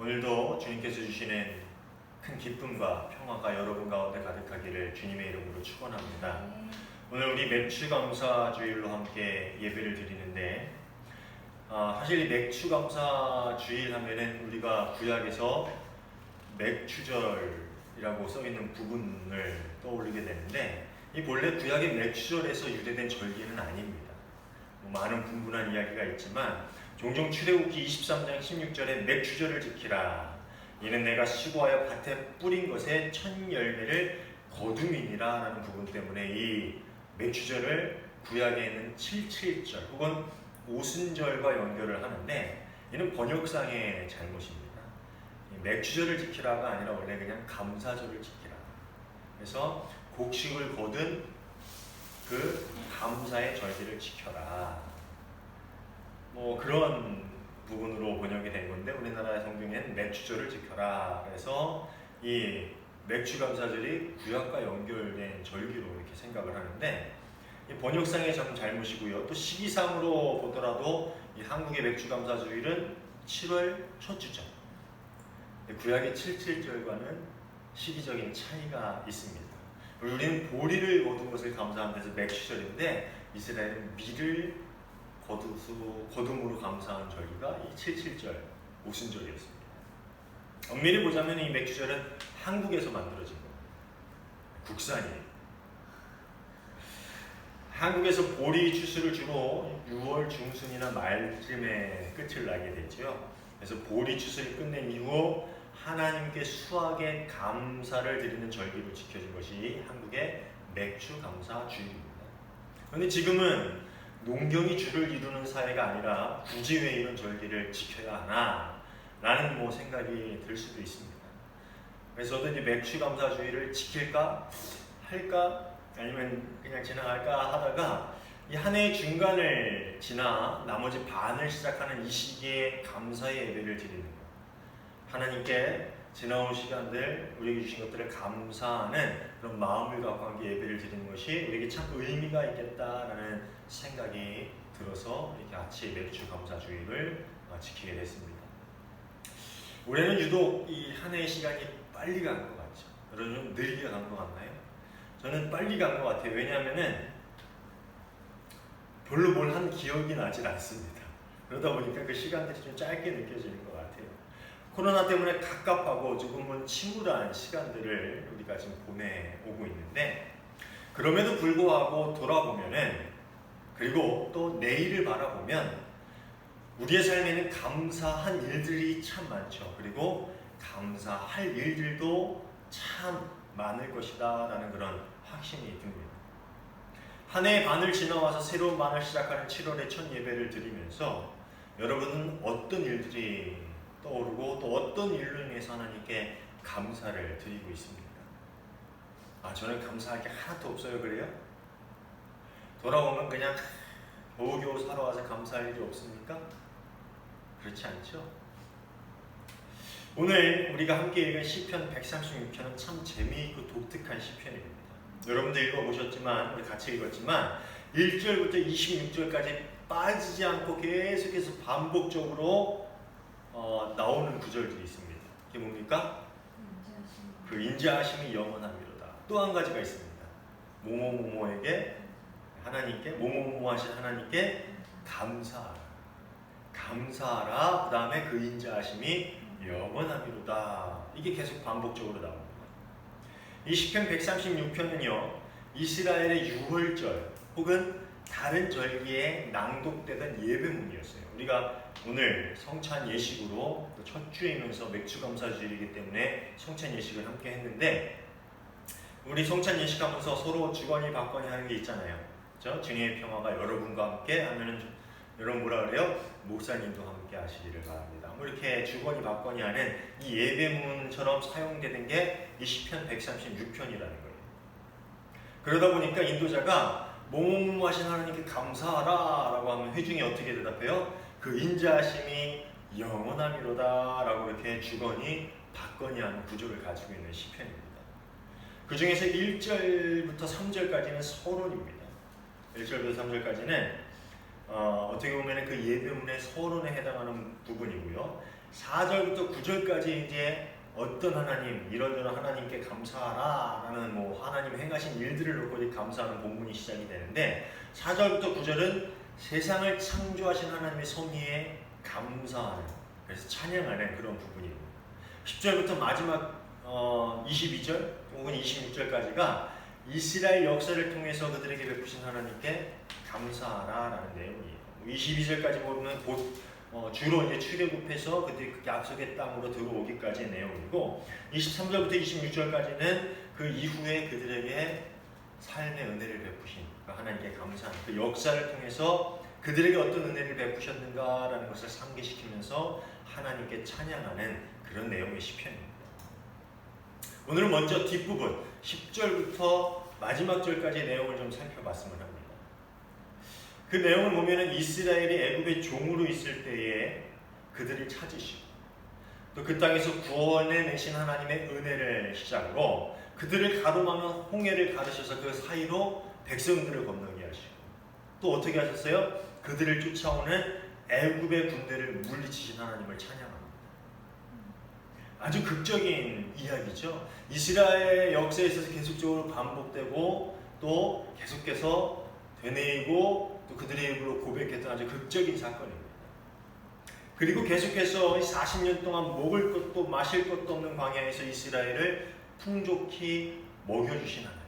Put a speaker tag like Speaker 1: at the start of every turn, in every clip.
Speaker 1: 오늘도 주님께서 주시는 큰 기쁨과 평화가 여러분 가운데 가득하기를 주님의 이름으로 축원합니다. 오늘 우리 맥주감사주일로 함께 예배를 드리는데 사실 이 맥주감사주일 하면은 우리가 구약에서 맥주절이라고 써있는 부분을 떠올리게 되는데 이 본래 구약의 맥주절에서 유래된 절기는 아닙니다. 많은 분분한 이야기가 있지만 종종 출애굽기 23장 16절에 맥주절을 지키라. 이는 내가 수고하여 밭에 뿌린 것의 첫 열매를 거둠이니라 라는 부분 때문에 이 맥주절을 구약에는 77절 혹은 오순절과 연결을 하는데 이는 번역상의 잘못입니다. 맥주절을 지키라가 아니라 원래 그냥 감사절을 지키라. 그래서 곡식을 거둔 그 감사의 절기를 지켜라. 그런 부분으로 번역이 된 건데 우리나라의 성경에는 맥주절을 지켜라. 그래서 이 맥주감사절이 구약과 연결된 절기로 이렇게 생각을 하는데 이 번역상의 참 잘못이고요. 또 시기상으로 보더라도 이 한국의 맥주감사주일은 7월 첫 주죠. 구약의 77절과는 시기적인 차이가 있습니다. 우리는 보리를 거둔 것을 감사하는 데서 맥주절인데 이스라엘은 밀을 거둠으로 감사하는 절기가 이 77절 오순절이었습니다. 엄밀히 보자면 이 맥주절은 한국에서 만들어진 겁니다. 국산이에요. 한국에서 보리 추수를 주로 6월 중순이나 말쯤에 끝을 나게 되죠. 그래서 보리 추수를 끝낸 이후 하나님께 수확의 감사를 드리는 절기로 지켜진 것이 한국의 맥주 감사 주일입니다. 그런데 지금은 농경이 주를 이루는 사회가 아니라 굳이 왜 이런 절기를 지켜야 하나 라는 생각이 들 수도 있습니다. 그래서 저도 이제 맥주 감사 주일을 지킬까 할까 아니면 그냥 지나갈까 하다가 이 한 해의 중간을 지나 나머지 반을 시작하는 이 시기에 감사의 예배를 드리는 것, 하나님께 지나온 시간들 우리에게 주신 것들을 감사하는 그런 마음을 갖고 함께 예배를 드리는 것이 우리에게 참 의미가 있겠다라는 생각이 들어서 이렇게 같이 맥주 감사주일을 지키게 됐습니다. 올해는 유독 이 한 해의 시간이 빨리 간 것 같죠. 여러분 느리게 간 것 같나요? 저는 빨리 간 것 같아요. 왜냐하면은 별로 뭘 한 기억이 나질 않습니다. 그러다 보니까 그 시간들이 좀 짧게 느껴지는 것 같아요. 코로나 때문에 갑갑하고 조금은 침울한 시간들을 우리가 지금 보내오고 있는데 그럼에도 불구하고 돌아보면은 그리고 또 내일을 바라보면 우리의 삶에는 감사한 일들이 참 많죠. 그리고 감사할 일들도 참 많을 것이다 라는 그런 확신이 듭니다. 한 해의 반을 지나와서 새로운 반을 시작하는 7월의 첫 예배를 드리면서 여러분은 어떤 일들이 떠오르고 또 어떤 일로 인해서 하나님께 감사를 드리고 있습니까? 저는 감사할 게 하나도 없어요. 그래요? 돌아오면 그냥 겨우겨우 살아와서 감사할 일이 없습니까? 그렇지 않죠? 오늘 우리가 함께 읽은 시편 136편은 참 재미있고 독특한 시편입니다. 여러분도 읽어보셨지만 우리 같이 읽었지만 1절부터 26절까지 빠지지 않고 계속해서 반복적으로 나오는 구절들이 있습니다. 그게 뭡니까? 그 인자하심이 영원함이로다. 또 한 가지가 있습니다. 모모모모에게 하나님께 모모모모하신 하나님께 감사하라. 감사하라. 그 다음에 그 인자하심이 영원함이로다. 이게 계속 반복적으로 나옵니다. 이 시편 136편은요 이스라엘의 유월절 혹은 다른 절기에 낭독되던 예배문이었어요. 우리가 오늘 성찬 예식으로 첫 주이면서 맥주감사주일이기 때문에 성찬 예식을 함께 했는데 우리 성찬 예식하면서 서로 주거니 받거니 하는 게 있잖아요. 그렇죠? 주님의 평화가 여러분과 함께 하면은 여러분 뭐라 그래요? 목사님도 함께 하시기를 바랍니다. 이렇게 주거니 받거니 하는 이 예배문처럼 사용되는 게 이 시편 136편이라는 거예요. 그러다 보니까 인도자가 뭐뭐뭐 하신 하나님께 감사하라 라고 하면 회중이 어떻게 대답해요? 그 인자하심이 영원함이로다 라고 이렇게 주거니 받거니 하는 구조를 가지고 있는 시편입니다. 그 중에서 1절부터 3절까지는 서론입니다. 1절부터 3절까지는 어떻게 보면 그 예배문의 서론에 해당하는 부분이고요. 4절부터 9절까지 이제 어떤 하나님, 이런저런 하나님께 감사하라 라는 하나님 행하신 일들을 놓고 감사하는 본문이 시작이 되는데, 4절부터 9절은 세상을 창조하신 하나님의 섭리에 감사하는, 그래서 찬양하는 그런 부분입니다. 10절부터 마지막 22절 혹은 26절까지가 이스라엘 역사를 통해서 그들에게 베푸신 하나님께 감사하라 라는 내용이에요. 22절까지 보면 주로 이제 출애굽해서 그들이 그 약속의 땅으로 들어오기까지의 내용이고, 23절부터 26절까지는 그 이후에 그들에게 삶의 은혜를 베푸신 하나님께 감사하는 그 역사를 통해서 그들에게 어떤 은혜를 베푸셨는가라는 것을 상기시키면서 하나님께 찬양하는 그런 내용의 시편입니다. 오늘은 먼저 뒷부분 10절부터 마지막 절까지의 내용을 좀 살펴봤으면 합니다. 그 내용을 보면은 이스라엘이 애굽의 종으로 있을 때에 그들을 찾으시고, 또 그 땅에서 구원해 내신 하나님의 은혜를 시작으로 그들을 가로막는 홍해를 가르셔서 그 사이로 백성들을 건너게 하시고, 또 어떻게 하셨어요? 그들을 쫓아오는 애굽의 군대를 물리치신 하나님을 찬양합니다. 아주 극적인 이야기죠. 이스라엘 역사에 있어서 계속적으로 반복되고 또 계속해서 되뇌이고 또 그들의 입으로 고백했던 아주 극적인 사건입니다. 그리고 계속해서 40년 동안 먹을 것도 마실 것도 없는 광야에서 이스라엘을 풍족히 먹여주신 하나님,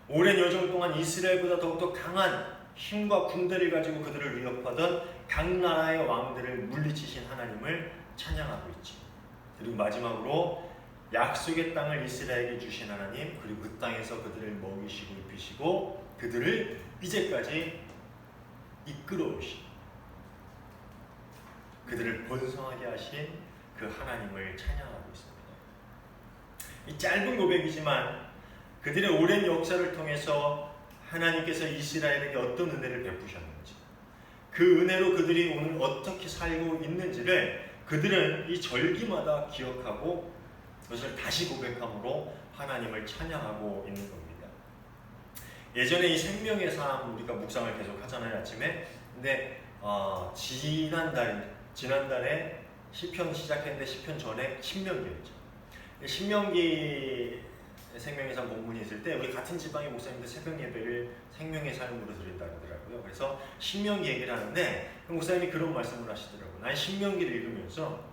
Speaker 1: 오랜 여정 동안 이스라엘보다 더욱더 강한 힘과 군대를 가지고 그들을 위협하던 각 나라의 왕들을 물리치신 하나님을 찬양하고 있지. 그리고 마지막으로 약속의 땅을 이스라엘에게 주신 하나님, 그리고 그 땅에서 그들을 먹이시고 입히시고 그들을 이제까지 이끌어오신, 그들을 번성하게 하신 그 하나님을 찬양하고 있습니다. 이 짧은 고백이지만 그들의 오랜 역사를 통해서 하나님께서 이스라엘에게 어떤 은혜를 베푸셨는지, 그 은혜로 그들이 오늘 어떻게 살고 있는지를 그들은 이 절기마다 기억하고 그것을 다시 고백함으로 하나님을 찬양하고 있는 겁니다. 예전에 이 생명의 삶 우리가 묵상을 계속 하잖아요, 아침에. 근데 지난달에 시편 시작했는데 시편 전에 신명기였죠. 신명기 생명의 삶 본문이 있을 때 우리 같은 지방의 목사님들 새벽 예배를 생명의 삶으로 드린다고 하더라고요. 그래서 신명기 얘기를 하는데 목사님이 그런 말씀을 하시더라고요. 난 신명기를 읽으면서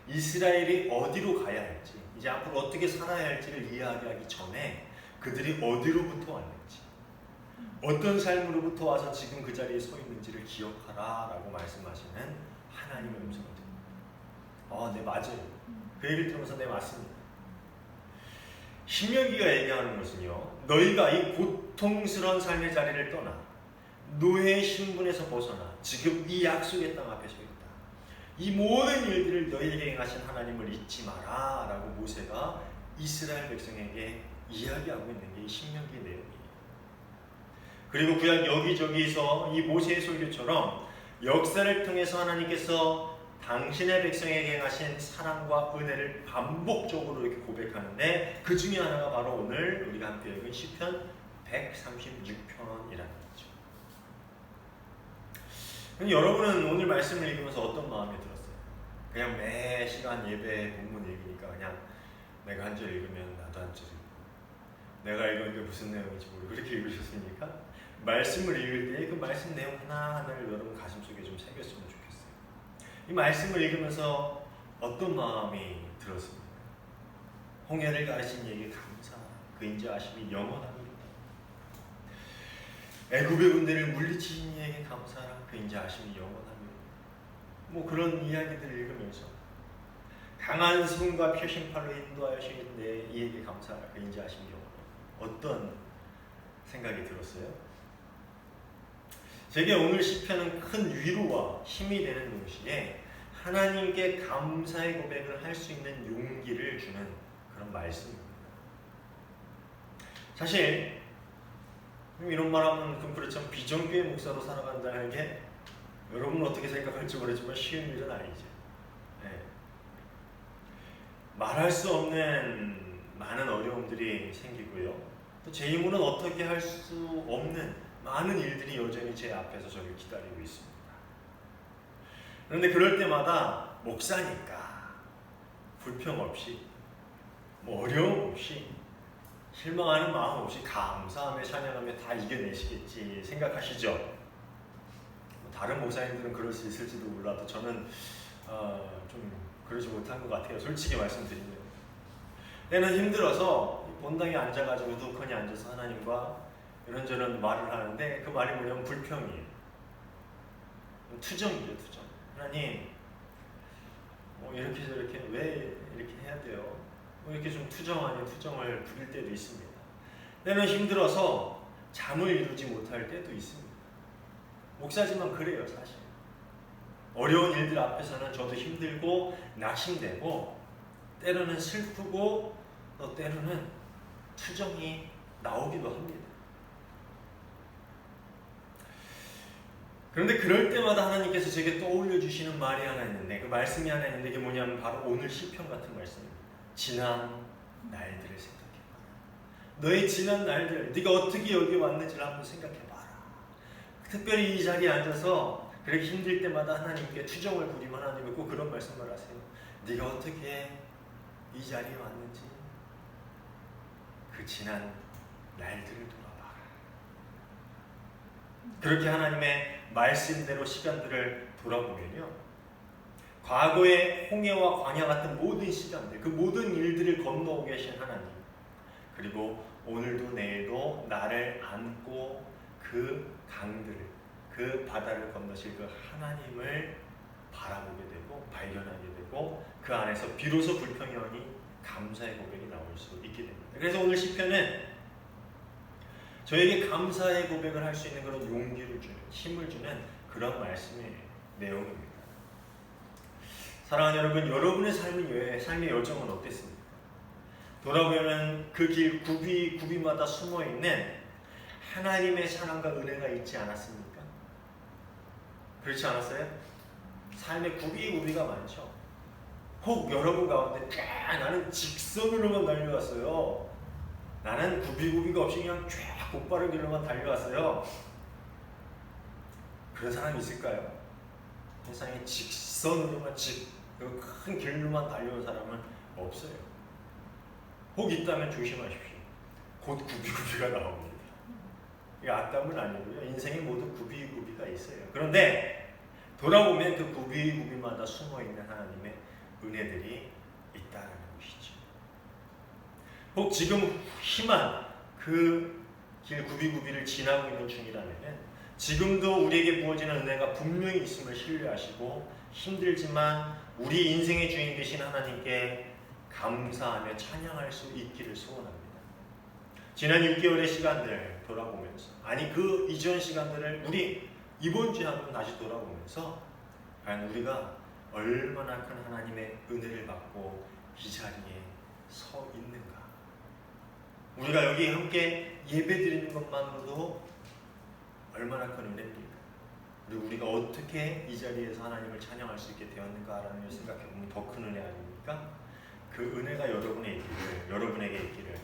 Speaker 1: 이스라엘이 어디로 가야 할지, 이제 앞으로 어떻게 살아야 할지를 이야기하기 전에 그들이 어디로부터 왔는지, 어떤 삶으로부터 와서 지금 그 자리에 서 있는지를 기억하라 라고 말씀하시는 하나님의 음성을 듭니다. 네, 맞아요. 그 얘기를 들으면서 네, 맞습니다. 신명기가 얘기하는 것은요, 너희가 이 고통스러운 삶의 자리를 떠나 노예의 신분에서 벗어나 지금 이 약속의 땅 앞에 서 있다. 이 모든 일들을 너희에게 행하신 하나님을 잊지 마라 라고 모세가 이스라엘 백성에게 이야기하고 있는 게 이 신명기의 내용이에요. 그리고 구약 여기저기서 이 모세의 설교처럼 역사를 통해서 하나님께서 당신의 백성에게 행하신 사랑과 은혜를 반복적으로 이렇게 고백하는데, 그 중에 하나가 바로 오늘 우리가 함께 읽은 시편 136편이라는 거죠. 그럼 여러분은 오늘 말씀을 읽으면서 어떤 마음이 들었어요? 그냥 매 시간 예배 본문 읽으니까 그냥 내가 한 절 읽으면 나도 한 절 읽고, 내가 읽으니까 무슨 내용인지 모르고 그렇게 읽으셨습니까? 말씀을 읽을 때 그 말씀 내용 하나하나를 여러분 가슴속에 좀 새겼으면 좋겠어요. 이 말씀을 읽으면서 어떤 마음이 들었습니까? 홍해를 가르신 이에게 감사, 그 인자하심이 영원합니다. 애굽의 군대를 물리치신 이에게 감사라, 그 인자하심이 영원합니다. 그런 이야기들을 읽으면서 강한 손과 표심팔로 인도하시는 이에게 감사라, 그 인자하심이 영원합니다. 어떤 생각이 들었어요? 제게 오늘 시편은 큰 위로와 힘이 되는 동시에 하나님께 감사의 고백을 할 수 있는 용기를 주는 그런 말씀입니다. 사실 이런 말하면 좀 그렇지만 비정교회 목사로 살아간다는 게 여러분은 어떻게 생각할지 모르지만 쉬운 일은 아니죠. 네. 말할 수 없는 많은 어려움들이 생기고요. 또 제 힘으로는 어떻게 할 수 없는 많은 일들이 여전히 제 앞에서 저를 기다리고 있습니다. 그런데 그럴 때마다 목사니까 불평 없이 뭐 어려움 없이 실망하는 마음 없이 감사하며 찬양하며 다 이겨내시겠지 생각하시죠? 다른 목사님들은 그럴 수 있을지도 몰라도 저는 좀 그러지 못한 것 같아요. 솔직히 말씀드리면 때는 힘들어서 본당에 앉아가지고 두커니 앉아서 하나님과 이런저런 말을 하는데 그 말이 뭐냐면 불평이에요. 투정이죠, 투정. 하나님 뭐 이렇게 저렇게 왜 이렇게 해야 돼요? 뭐 이렇게 좀 투정 아닌 투정을 부릴 때도 있습니다. 때는 힘들어서 잠을 이루지 못할 때도 있습니다. 목사지만 그래요, 사실. 어려운 일들 앞에서는 저도 힘들고 낙심되고 때로는 슬프고 또 때로는 투정이 나오기도 합니다. 그런데 그럴 때마다 하나님께서 제게 떠올려 주시는 말이 하나 있는데 그 말씀이 하나 있는데 그게 뭐냐면 바로 오늘 시편 같은 말씀입니다. 지난 날들을 생각해봐라. 너의 지난 날들, 네가 어떻게 여기 왔는지를 한번 생각해봐라. 특별히 이 자리에 앉아서 그렇게 힘들 때마다 하나님께 투정을 부리면 하나님이 꼭 그런 말씀을 하세요. 네가 어떻게 이 자리에 왔는지 그 지난 날들을 돌아봐라. 그렇게 하나님의 말씀대로 시간들을 돌아보면요, 과거의 홍해와 광야 같은 모든 시간들, 그 모든 일들을 건너오 계신 하나님, 그리고 오늘도 내일도 나를 안고 그 강들을, 그 바다를 건너실 그 하나님을 바라보게 되고 발견하게 되고 그 안에서 비로소 불평이 오니 감사의 고백이 나올 수 있게 됩니다. 그래서 오늘 시편은 저에게 감사의 고백을 할 수 있는 그런 용기를 주는, 힘을 주는 그런 말씀의 내용입니다. 사랑하는 여러분, 여러분의 삶의 여정은 어땠습니까? 돌아보면 그 길 구비마다 숨어있는 하나님의 사랑과 은혜가 있지 않았습니까? 그렇지 않았어요? 삶의 구비가 많죠. 혹 여러분 가운데 나는 직선으로만 달려왔어요. 나는 구비가 없이 그냥 쫙 곧바른 길로만 달려왔어요. 그런 사람이 있을까요? 세상에 직선으로만 큰 길로만 달려온 사람은 없어요. 혹 있다면 조심하십시오. 곧 구비가 나옵니다. 이게 악담은 아니고요. 인생에 모두 구비가 있어요. 그런데 돌아보면 그 구비마다 숨어있는 하나님의 은혜들이 있다는 것이죠. 혹 지금 심한 그 길 구비를 지나고 있는 중이라면 지금도 우리에게 부어지는 은혜가 분명히 있음을 신뢰하시고 힘들지만 우리 인생의 주인 되신 하나님께 감사하며 찬양할 수 있기를 소원합니다. 지난 6개월의 시간들 돌아보면서 그 이전 시간들을 우리 이번 주에 한번 다시 돌아보면서 과연 우리가 얼마나 큰 하나님의 은혜를 받고 이 자리에 서 있는가. 우리가 여기 함께 예배드리는 것만으로도 얼마나 큰 은혜입니까? 그리고 우리가 어떻게 이 자리에서 하나님을 찬양할 수 있게 되었는가라는 걸 생각해보면 더 큰 은혜 아닙니까? 그 은혜가 여러분에게 있기를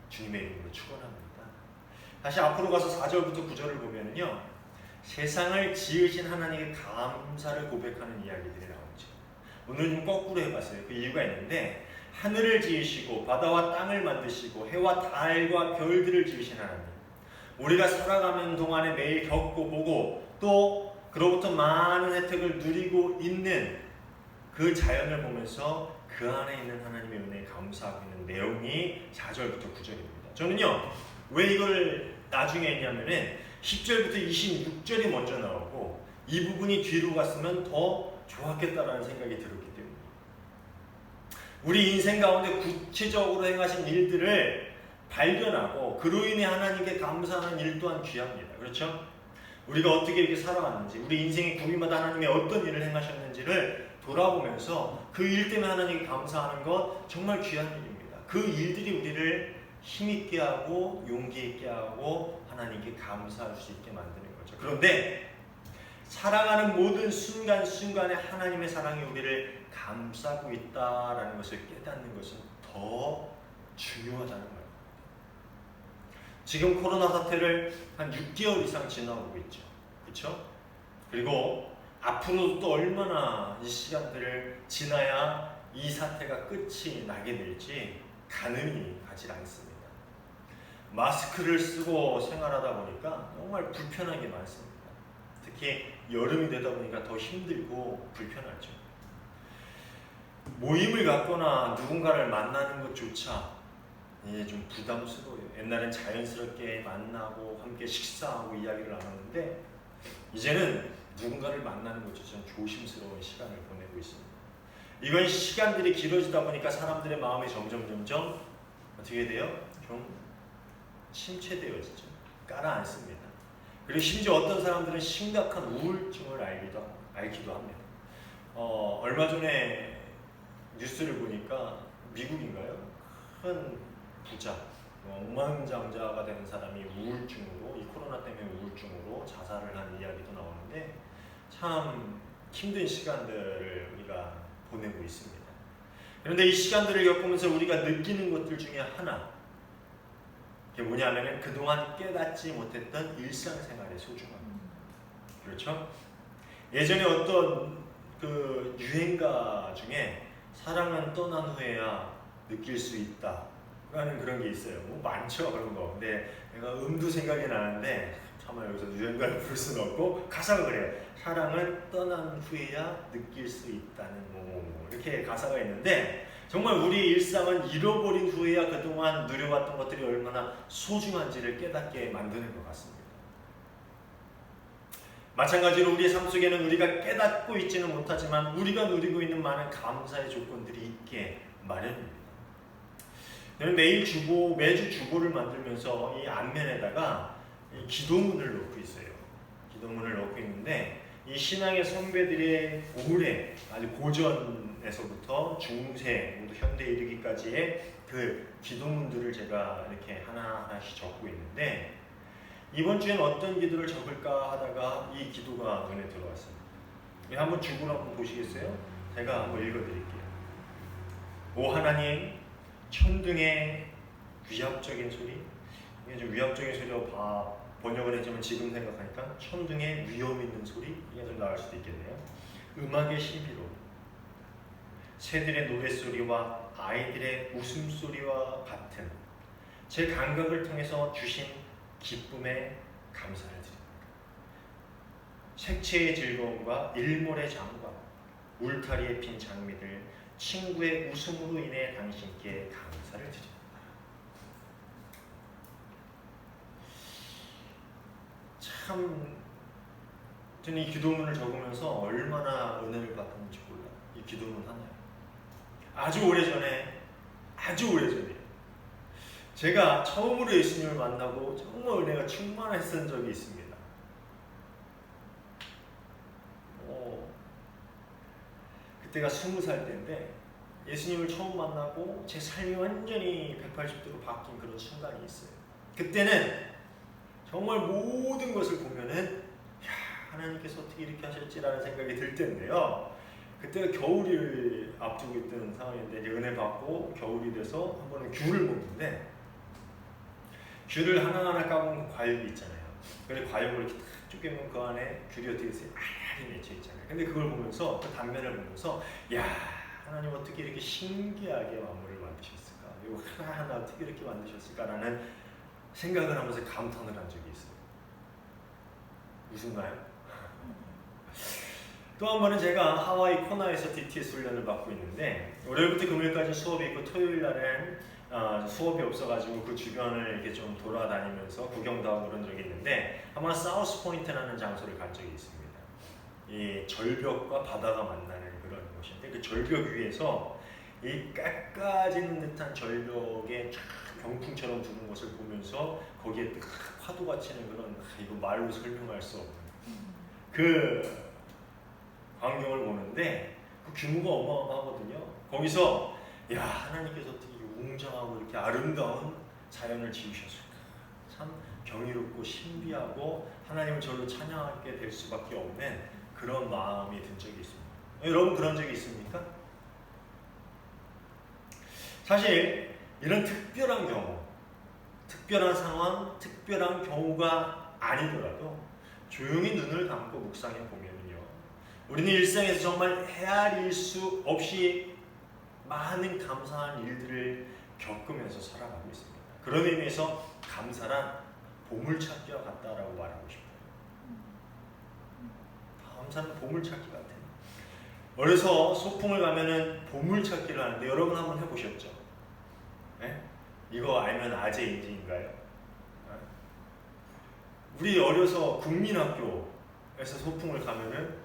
Speaker 1: 주님의 이름으로 축원합니다. 다시 앞으로 가서 4절부터 9절을 보면요, 세상을 지으신 하나님께 감사를 고백하는 이야기들이 나오죠. 오늘 좀 거꾸로 해봤어요. 그 이유가 있는데 하늘을 지으시고 바다와 땅을 만드시고 해와 달과 별들을 지으신 하나님, 우리가 살아가는 동안에 매일 겪고 보고 또 그로부터 많은 혜택을 누리고 있는 그 자연을 보면서 그 안에 있는 하나님의 은혜에 감사하고 있는 내용이 4절부터 9절입니다. 저는요, 왜 이걸 나중에 했냐면은 10절부터 26절이 먼저 나오고 이 부분이 뒤로 갔으면 더 좋았겠다라는 생각이 들었기 때문에 우리 인생 가운데 구체적으로 행하신 일들을 발견하고 그로 인해 하나님께 감사하는 일 또한 귀합니다. 그렇죠? 우리가 어떻게 이렇게 살아왔는지, 우리 인생의 구비마다 하나님이 어떤 일을 행하셨는지를 돌아보면서 그 일 때문에 하나님께 감사하는 것 정말 귀한 일입니다. 그 일들이 우리를 힘있게 하고 용기 있게 하고 하나님께 감사할 수 있게 만드는 거죠. 그런데 살아가는 모든 순간순간에 하나님의 사랑이 우리를 감싸고 있다라는 것을 깨닫는 것은 더 중요하다는 거예요. 지금 코로나 사태를 한 6개월 이상 지나오고 있죠. 그렇죠? 그리고 앞으로도 또 얼마나 이 시간들을 지나야 이 사태가 끝이 나게 될지 가늠이 가지 않습니다. 마스크를 쓰고 생활하다 보니까 정말 불편한 게 많습니다. 특히 여름이 되다 보니까 더 힘들고 불편하죠. 모임을 갖거나 누군가를 만나는 것조차 이제 좀 부담스러워요. 옛날엔 자연스럽게 만나고 함께 식사하고 이야기를 나눴는데 이제는 누군가를 만나는 것조차 조심스러운 시간을 보내고 있습니다. 이건 시간들이 길어지다 보니까 사람들의 마음이 점점 어떻게 돼요? 좀 침체되어지죠. 깔아앉습니다. 그리고 심지어 어떤 사람들은 심각한 우울증을 앓기도 합니다. 얼마 전에 뉴스를 보니까 미국인가요? 큰 부자, 억만장자가 된 사람이 우울증으로, 이 코로나 때문에 우울증으로 자살을 한 이야기도 나오는데 참 힘든 시간들을 우리가 보내고 있습니다. 그런데 이 시간들을 겪으면서 우리가 느끼는 것들 중에 하나, 그게 뭐냐면은 그동안 깨닫지 못했던 일상생활의 소중함. 그렇죠? 예전에 어떤 그 유행가 중에 사랑은 떠난 후에야 느낄 수 있다 라는 그런 게 있어요. 뭐 많죠 그런 거. 근데 내가 음도 생각이 나는데 차마 여기서 유행가를 부를 수는 없고 가사가 그래요. 사랑은 떠난 후에야 느낄 수 있다는 뭐 이렇게 가사가 있는데 정말 우리 일상은 잃어버린 후에야 그동안 누려왔던 것들이 얼마나 소중한지를 깨닫게 만드는 것 같습니다. 마찬가지로 우리의 삶 속에는 우리가 깨닫고 있지는 못하지만 우리가 누리고 있는 많은 감사의 조건들이 있게 마련입니다. 저는 매주 주보를 만들면서 이 앞면에다가 이 기도문을 넣고 있어요. 기도문을 넣고 있는데 이 신앙의 선배들의 오래 아주 고전에서부터 중세 모두 현대에 이르기까지의 그 기도문들을 제가 이렇게 하나하나씩 적고 있는데 이번 주엔 어떤 기도를 적을까 하다가 이 기도가 눈에 들어왔습니다. 한번 주보를 한번 보시겠어요? 제가 한번 읽어드릴게요. 오 하나님, 천둥의 위압적인 소리, 이게 좀 위압적인 소리로 번역을 했지만 지금 생각하니까 천둥의 위험 있는 소리, 이게 좀 나을 수도 있겠네요. 음악의 신비로 새들의 노랫소리와 아이들의 웃음소리와 같은 제 감각을 통해서 주신 기쁨에 감사를 드립니다. 색채의 즐거움과 일몰의 장관, 울타리에 핀 장미들, 친구의 웃음으로 인해 당신께 감사를 드립니다. 참 저는 이 기도문을 적으면서 얼마나 은혜를 받았는지 몰라요. 이 기도문 하나요. 아주 오래전에 제가 처음으로 예수님을 만나고 정말 은혜가 충만했던 적이 있습니다. 그때가 20살 때인데 예수님을 처음 만나고 제 삶이 완전히 180도로 바뀐 그런 순간이 있어요. 그때는 정말 모든 것을 보면은 하나님께서 어떻게 이렇게 하셨지라는 생각이 들 때인데요. 그때가 겨울을 앞두고 있던 상황인데 이제 은혜 받고 겨울이 돼서 한 번은 귤을 먹는데 귤을 하나하나 까본 과육이 있잖아요. 그래서 과육을 이렇게 딱 쪼개면 그 안에 귤이 어떻게 있어요? 알알이 맺혀 있잖아요. 근데 그걸 보면서 그 단면을 보면서 야 하나님 어떻게 이렇게 신기하게 만물을 만드셨을까? 그리고 하나하나 어떻게 이렇게 만드셨을까라는 생각을 하면서 감탄을 한 적이 있어요. 웃음나요? 또 한 번은 제가 하와이 코나에서 DTS 훈련을 받고 있는데 월요일부터 금요일까지 수업이 있고 토요일 날엔 수업이 없어가지고 그 주변을 이렇게 좀 돌아다니면서 구경도 하고 그런 적이 있는데 한번 사우스 포인트라는 장소를 간 적이 있습니다. 이 절벽과 바다가 만나는 그런 곳인데 그 절벽 위에서 이 깎아지는 듯한 절벽에 쫙 병풍처럼 두는 것을 보면서 거기에 파도가 치는 그런 이거 말로 설명할 수 없는 그 광경을 보는데 그 규모가 어마어마하거든요. 거기서 야 하나님께서 어떻게 웅장하고 이렇게 아름다운 자연을 지으셨을까? 참 경이롭고 신비하고 하나님을 절로 찬양하게 될 수밖에 없는 그런 마음이 든 적이 있습니다. 여러분 그런 적이 있습니까? 사실 이런 특별한 경우, 특별한 상황, 특별한 경우가 아니더라도 조용히 눈을 감고 묵상해 보면요 우리는 일상에서 정말 헤아릴 수 없이 많은 감사한 일들을 겪으면서 살아가고 있습니다. 그런 의미에서 감사란 보물찾기와 같다라고 말하고 싶어요. 감사는 보물찾기 같아요. 어려서 소풍을 가면은 보물찾기를 하는데 여러분 한번 해보셨죠? 네? 이거 알면 아재인지인가요? 우리 어려서 국민학교에서 소풍을 가면은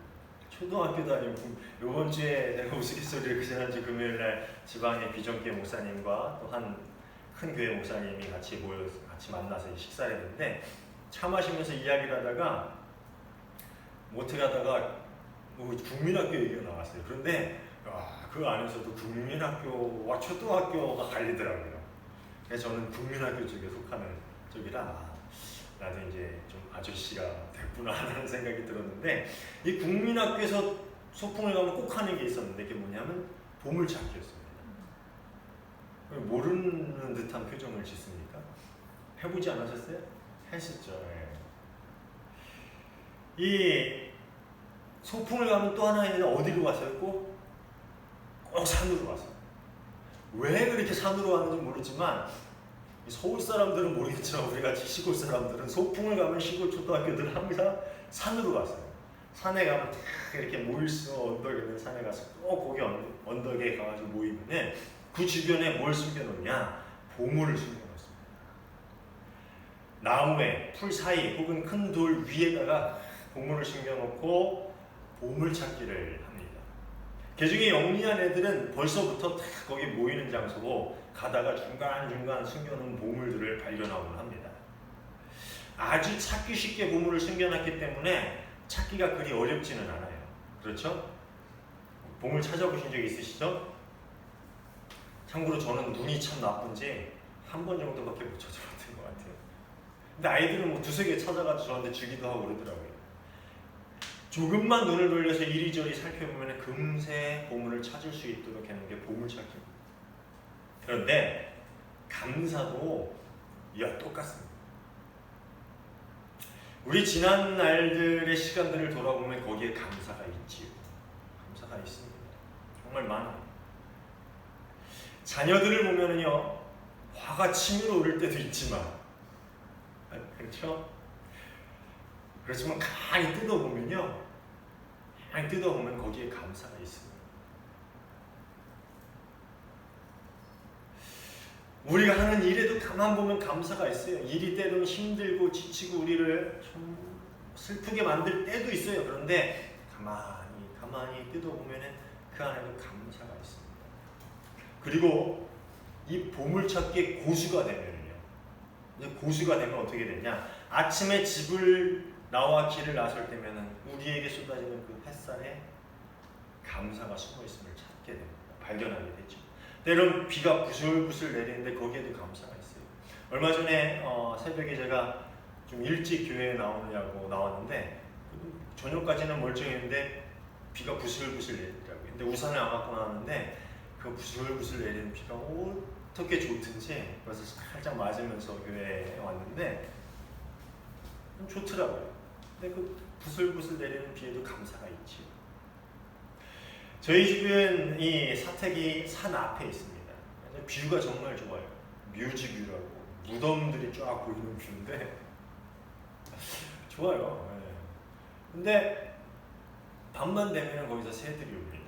Speaker 1: 초등학교 다니고 이번 주에 내가 우스갯소리를 그 지난주 금요일날 지방의 비전교회 목사님과 또 한 큰 교회 목사님이 같이 만나서 식사를 했는데 차 마시면서 이야기를 하다가 어떻게 하다가 국민학교 얘기가 나왔어요. 그런데 그 안에서도 국민학교와 초등학교가 갈리더라고요. 그래서 저는 국민학교 쪽에 속하는 쪽이라 나도 이제 좀 아저씨가 됐구나 하는 생각이 들었는데 이 국민학교에서 소풍을 가면 꼭 하는 게 있었는데 그게 뭐냐면 보물찾기였습니다. 모르는 듯한 표정을 짓습니까? 해보지 않으셨어요? 했었죠. 예. 이 소풍을 가면 또 하나 있는데 어디로 갔어요? 꼭 산으로 갔어요. 왜 그렇게 산으로 가는지 모르지만 서울 사람들은 모르겠지만 우리 같이 시골 사람들은 소풍을 가면 시골 초등학교들은 항상 산으로 갔어요. 산에 가면 딱 이렇게 모일 수 언덕에 있는 산에 가서 꼭 거기 언덕에 가가지고 모이면 그 주변에 뭘 숨겨놓냐? 보물을 숨겨놓습니다. 나무에 풀 사이 혹은 큰 돌 위에다가 보물을 숨겨놓고 보물찾기를 합니다. 개중에 영리한 애들은 벌써부터 딱 거기 모이는 장소고 가다가 중간중간 숨겨놓은 보물들을 발견하곤 합니다. 아주 찾기 쉽게 보물을 숨겨놨기 때문에 찾기가 그리 어렵지는 않아요. 그렇죠? 보물 찾아보신 적 있으시죠? 참고로 저는 눈이 참 나쁜지 한 번 정도밖에 못 찾아봤던 것 같아요. 근데 아이들은 뭐 두세 개 찾아가지고 저한테 주기도 하고 그러더라고요. 조금만 눈을 돌려서 이리저리 살펴보면 금세 보물을 찾을 수 있도록 하는 게 보물찾기입니다. 그런데 감사도 똑같습니다. 우리 지난 날들의 시간들을 돌아보면 거기에 감사가 있지요. 감사가 있습니다. 정말 많아요. 자녀들을 보면은요, 화가 치밀어 오를 때도 있지만, 그렇죠? 그렇지만 가만히 뜯어보면 거기에 감사가 있습니다. 우리가 하는 일에도 가만 보면 감사가 있어요. 일이 때로는 힘들고 지치고 우리를 좀 슬프게 만들 때도 있어요. 그런데 가만히 뜯어보면 그 안에도 감사가 있습니다. 그리고 이 보물찾기의 고수가 되면요. 고수가 되면 어떻게 되냐? 아침에 집을 나와 길을 나설 때면은 우리에게 쏟아지는 그 햇살에 감사가 숨어 있음을 찾게 됩니다. 발견하게 되죠. 때론 비가 부슬부슬 내리는데 거기에도 감사가 있어요. 얼마 전에 새벽에 제가 좀 일찍 교회에 나오느냐고 나왔는데 저녁까지는 멀쩡했는데 비가 부슬부슬 내리더라고요. 근데 우산을 안 갖고 나왔는데 그 부슬부슬 내리는 비가 어떻게 좋든지 그래서 살짝 맞으면서 교회에 왔는데 좀 좋더라고요. 근데 그 부슬부슬 내리는 비에도 감사가 있지요. 저희 집은 이 사택이 산 앞에 있습니다. 뷰가 정말 좋아요. 뮤직뷰라고 무덤들이 쫙 보이는 뷰인데 좋아요. 네. 근데 밤만 되면 거기서 새들이 옵니다.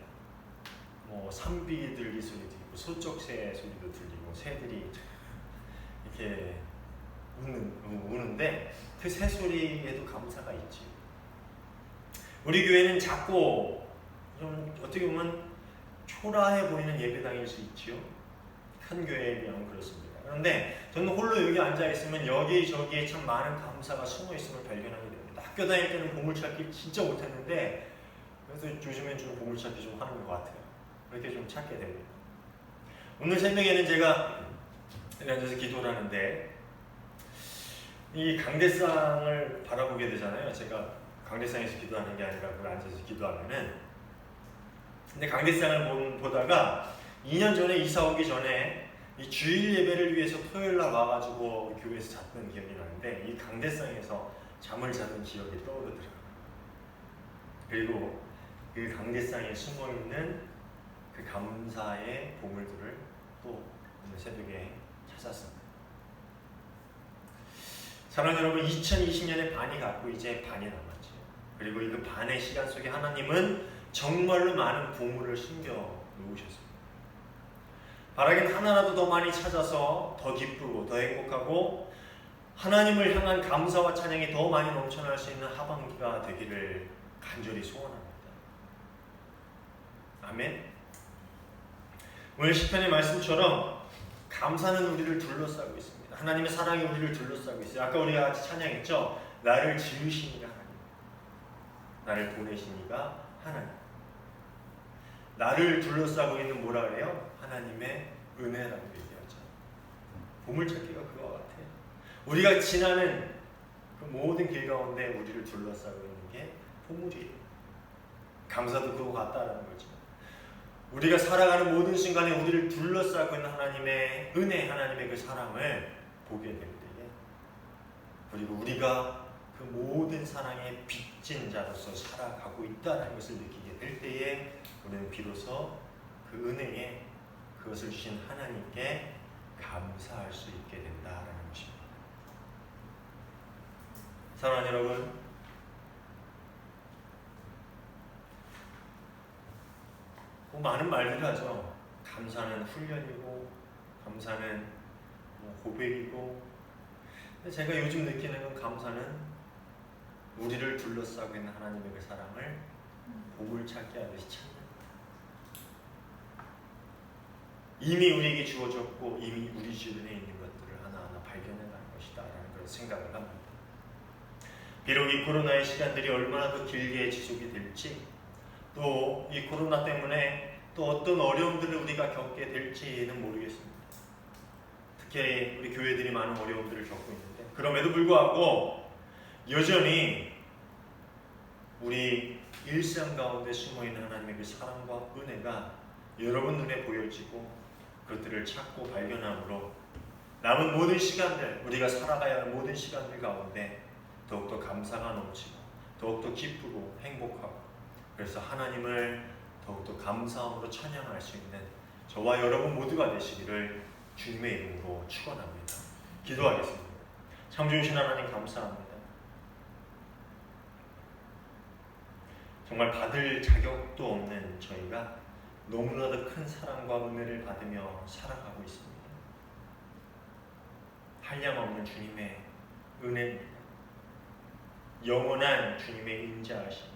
Speaker 1: 뭐 삼비들기 소리 들리고 소쩍새 소리도 들리고 새들이 이렇게 우는데 그 새 소리에도 감사가 있지. 우리 교회는 작고 좀 어떻게 보면 초라해 보이는 예배당일 수 있지요. 큰 교회에 비하면 그렇습니다. 그런데 저는 홀로 여기 앉아 있으면 여기저기에 참 많은 감사가 숨어 있음을 발견하게 됩니다. 학교 다닐 때는 보물찾기 진짜 못했는데 그래서 요즘엔 좀 보물찾기 좀 하는 것 같아요. 그렇게 좀 찾게 됩니다. 오늘 새벽에는 제가 여기 앉아서 기도를 하는데 이 강대상을 바라보게 되잖아요. 제가 강대상에서 기도하는 게 아니라 그 앉아서 기도하면은 근데 강대상을 보다가 2년 전에 이사 오기 전에 이 주일 예배를 위해서 토요일 날 와가지고 교회에서 잤던 기억이 나는데 이 강대상에서 잠을 자던 기억이 떠오르더라고요. 그리고 그 강대상에 숨어 있는 그 감사의 보물들을 또 오늘 새벽에 찾았습니다. 사랑하는 여러분, 2020년의 반이 갔고 이제 반이 남았죠. 그리고 이 그 반의 시간 속에 하나님은 정말로 많은 보물을 숨겨 놓으셨습니다. 바라긴 하나라도 더 많이 찾아서 더 기쁘고 더 행복하고 하나님을 향한 감사와 찬양이 더 많이 넘쳐날 수 있는 하반기가 되기를 간절히 소원합니다. 아멘. 오늘 시편의 말씀처럼 감사는 우리를 둘러싸고 있습니다. 하나님의 사랑이 우리를 둘러싸고 있어요. 아까 우리가 같이 찬양했죠. 나를 지으시니가 하나님, 나를 보내시니가 하나님. 나를 둘러싸고 있는 뭐라 그래요? 하나님의 은혜라고 얘기하죠. 보물찾기가 그와 같아요. 우리가 지나는 그 모든 길 가운데 우리를 둘러싸고 있는 게 보물이에요. 감사도 그와 같다라는 거죠. 우리가 살아가는 모든 순간에 우리를 둘러싸고 있는 하나님의 은혜, 하나님의 그 사랑을 보게 될 때에, 그리고 우리가 그 모든 사랑의 빚진 자로서 살아가고 있다는 것을 느끼게 될 때에 우리는 비로소 그 은혜에 그것을 주신 하나님께 감사할 수 있게 된다라는 것입니다. 사랑하는 여러분, 많은 말들을 하죠. 감사는 훈련이고 감사는 고백이고, 근데 제가 요즘 느끼는 건 감사는 우리를 둘러싸고 있는 하나님의 그 사랑을 보물찾기 하듯이 찾는, 이미 우리에게 주어졌고 이미 우리 주변에 있는 것들을 하나하나 발견해가는 것이다 라는 그런 생각을 합니다. 비록 이 코로나의 시간들이 얼마나 더 길게 지속이 될지, 또 이 코로나 때문에 또 어떤 어려움들을 우리가 겪게 될지는 모르겠습니다. 특히 우리 교회들이 많은 어려움들을 겪고 있는데, 그럼에도 불구하고 여전히 우리 일상 가운데 숨어있는 하나님의 그 사랑과 은혜가 여러분 눈에 보여지고 그것들을 찾고 발견함으로 남은 모든 시간들, 우리가 살아가야 하는 모든 시간들 가운데 더욱더 감사가 넘치고 더욱더 기쁘고 행복하고, 그래서 하나님을 더욱더 감사함으로 찬양할 수 있는 저와 여러분 모두가 되시기를 주님의 이름으로 축원합니다. 기도하겠습니다. 참 좋으신 하나님 감사합니다. 정말 받을 자격도 없는 저희가 너무나도 큰 사랑과 은혜를 받으며 살아가고 있습니다. 한량없는 주님의 은혜입니다. 영원한 주님의 인자하심,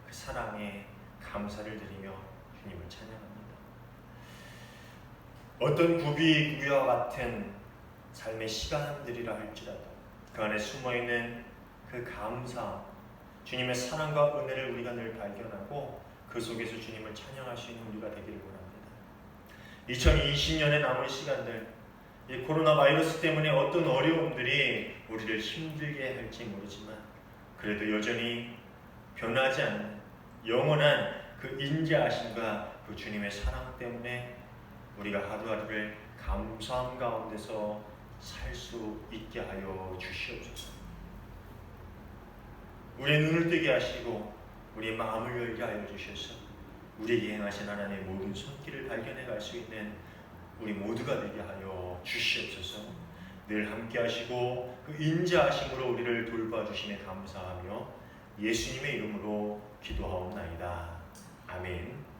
Speaker 1: 그 사랑에 감사를 드리며 주님을 찬양합니다. 어떤 구비구비와 같은 삶의 시간들이라 할지라도 그 안에 숨어있는 그 감사, 주님의 사랑과 은혜를 우리가 늘 발견하고 그 속에서 주님을 찬양할 수 있는 우리가 되기를 원합니다. 2020년의 남은 시간들, 이 코로나 바이러스 때문에 어떤 어려움들이 우리를 힘들게 할지 모르지만 그래도 여전히 변하지 않는 영원한 그 인자하심과 그 주님의 사랑 때문에 우리가 하루하루를 감사함 가운데서 살 수 있게 하여 주시옵소서. 우리의 눈을 뜨게 하시고 우리의 마음을 열게 하여 주셔서 우리에게 행하신 하나님의 모든 손길을 발견해 갈 수 있는 우리 모두가 되게 하여 주시옵소서. 늘 함께 하시고 그 인자하심으로 우리를 돌봐주심에 감사하며 예수님의 이름으로 기도하옵나이다. 아멘.